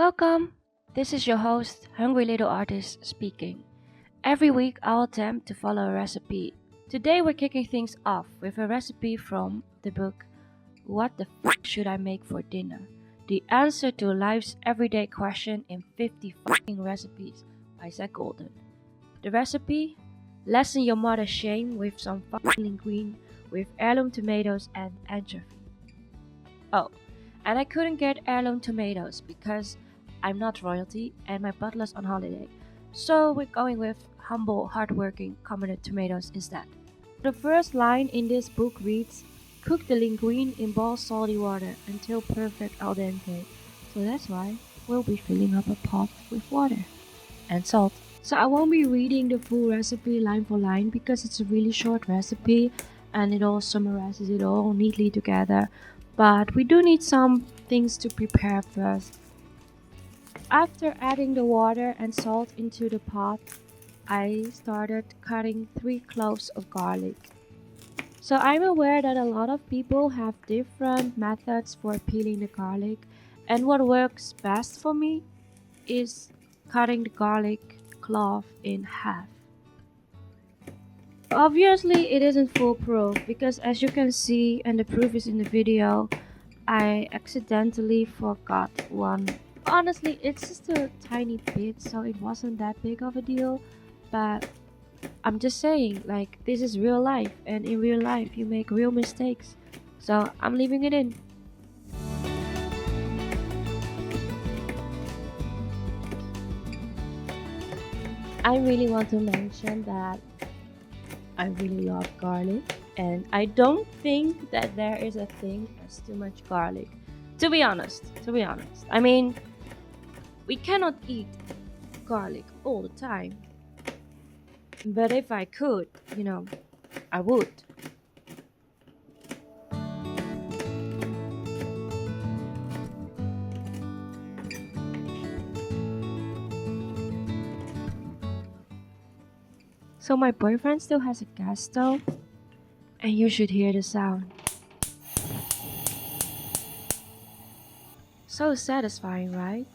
Welcome! This is your host, Hungry Little Artist, speaking. Every week I'll attempt to follow a recipe. Today we're kicking things off with a recipe from the book What the Should I Make for Dinner? The answer to life's everyday question in 50 fucking recipes by Zach Golden. The recipe? Lessen your mother's shame with some fucking linguine with heirloom tomatoes and anchovy. Oh, and I couldn't get heirloom tomatoes because I'm not royalty and my butler's on holiday. So we're going with humble, hardworking, common tomatoes instead. The first line in this book reads, cook the linguine in boiled salty water until perfect al dente. So that's why we'll be filling up a pot with water and salt. So I won't be reading the full recipe line for line because it's a really short recipe and it all summarizes it all neatly together. But we do need some things to prepare first. After adding the water and salt into the pot, I started cutting 3 cloves of garlic. So I'm aware that a lot of people have different methods for peeling the garlic, and what works best for me is cutting the garlic clove in half. Obviously it isn't foolproof because as you can see, and the proof is in the video, I accidentally forgot one. Honestly, it's just a tiny bit, so it wasn't that big of a deal, but I'm just saying, like, this is real life, and in real life you make real mistakes, so I'm leaving it in. I really want to mention that I really love garlic, and I don't think that there is a thing as too much garlic. To be honest. I mean, we cannot eat garlic all the time. But if I could, I would. So my boyfriend still has a gas stove, and you should hear the sound. So satisfying, right?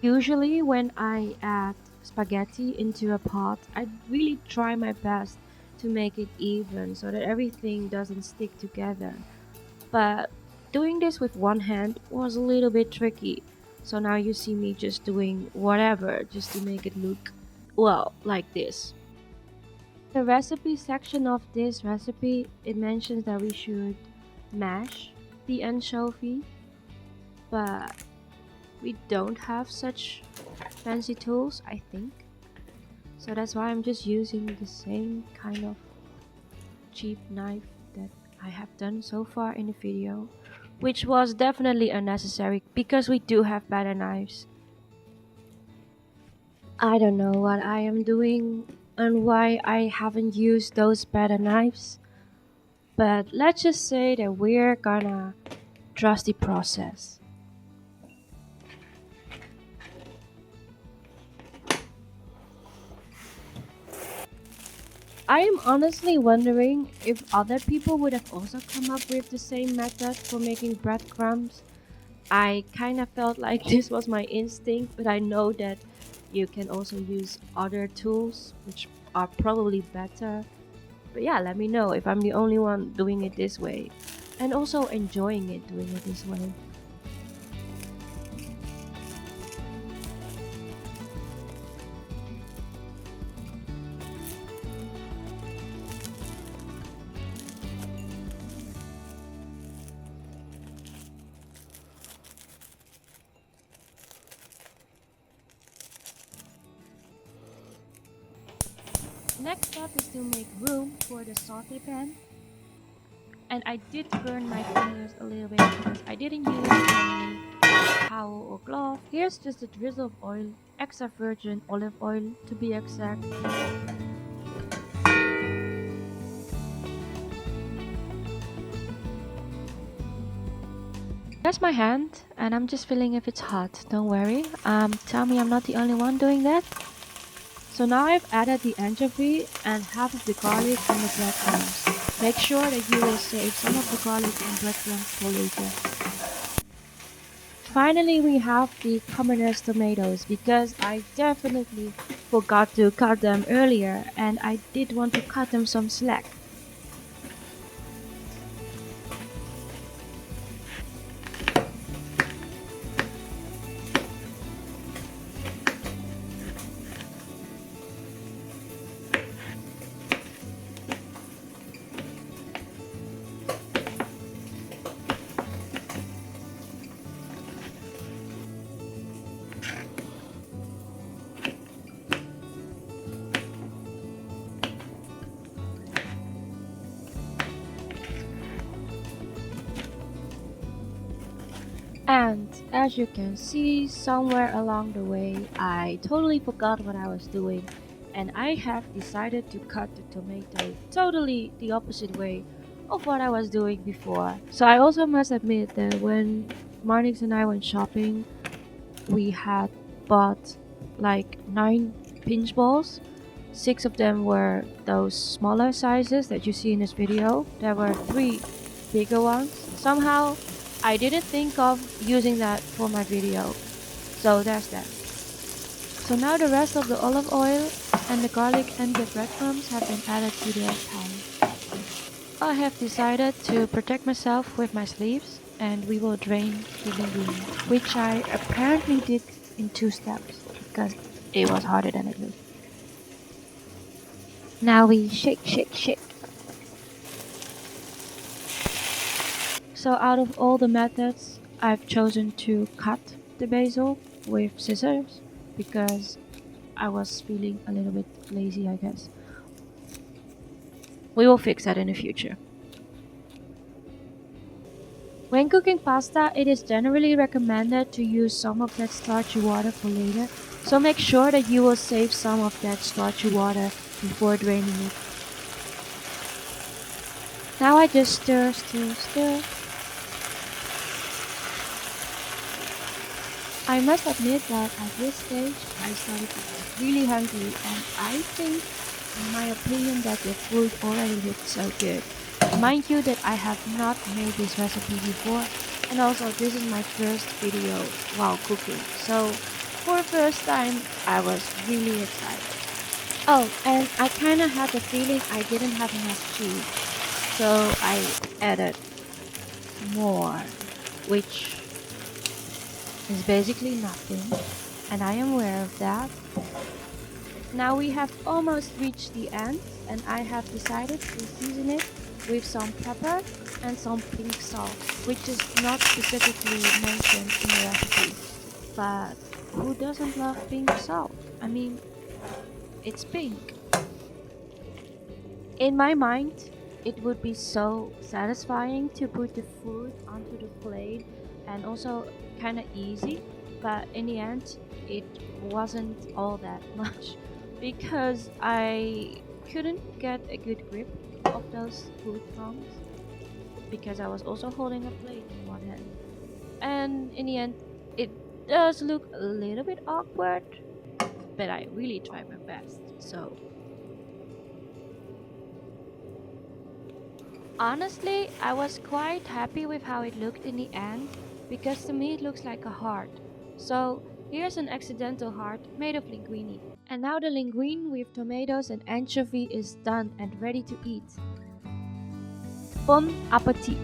Usually when I add spaghetti into a pot, I really try my best to make it even so that everything doesn't stick together. But doing this with one hand was a little bit tricky. So now you see me just doing whatever just to make it look, well, like this. The recipe section of this recipe, it mentions that we should mash the anchovy, but we don't have such fancy tools, I think. So that's why I'm just using the same kind of cheap knife that I have done so far in the video, which was definitely unnecessary because we do have better knives. I don't know what I am doing and why I haven't used those better knives, but let's just say that we're gonna trust the process. I am honestly wondering if other people would have also come up with the same method for making breadcrumbs. I kind of felt like this was my instinct, but I know that you can also use other tools which are probably better. But yeah, let me know if I'm the only one doing it this way and also enjoying it doing it this way. Next step is to make room for the saute pan. And I did burn my fingers a little bit because I didn't use any towel or glove. Here's just a drizzle of oil, extra virgin olive oil to be exact. There's my hand, and I'm just feeling if it's hot. Don't worry. Tell me I'm not the only one doing that. So now I've added the anchovy and half of the garlic and the breadcrumbs. Make sure that you will save some of the garlic and breadcrumbs for later. finally we have the commonest tomatoes because I definitely forgot to cut them earlier and I did want to cut them some slack. And as you can see, somewhere along the way, I totally forgot what I was doing, and I have decided to cut the tomato totally the opposite way of what I was doing before. So I also must admit that when Marnix and I went shopping, we had bought like 9 pinch balls. 6 of them were those smaller sizes that you see in this video. There were 3 bigger ones. Somehow I didn't think of using that for my video. So there's that. So now the rest of the olive oil and the garlic and the breadcrumbs have been added to the pan. I have decided to protect myself with my sleeves and we will drain the linguine, which I apparently did in 2 steps because it was harder than it looked. Now we shake, shake, shake. So out of all the methods, I've chosen to cut the basil with scissors because I was feeling a little bit lazy, I guess. We will fix that in the future. When cooking pasta, it is generally recommended to use some of that starchy water for later, so make sure that you will save some of that starchy water before draining it. Now I just stir, stir, stir. I must admit that at this stage I started to get really hungry and I think, in my opinion, that the food already looked so good. Mind you that I have not made this recipe before and also this is my first video while cooking. So for the first time I was really excited. Oh, and I kinda had the feeling I didn't have enough cheese. So I added more, which is basically nothing, and I am aware of that. Now we have almost reached the end, and I have decided to season it with some pepper and some pink salt, which is not specifically mentioned in the recipe. But who doesn't love pink salt? I mean, it's pink. In my mind, it would be so satisfying to put the food onto the plate and also kind of easy, but in the end it wasn't all that much because I couldn't get a good grip of those food crumbs because I was also holding a plate in one hand, and in the end it does look a little bit awkward, but I really tried my best. So honestly, I was quite happy with how it looked in the end because to me it looks like a heart. So here's an accidental heart made of linguine. And now the linguine with tomatoes and anchovy is done and ready to eat. Bon appetit!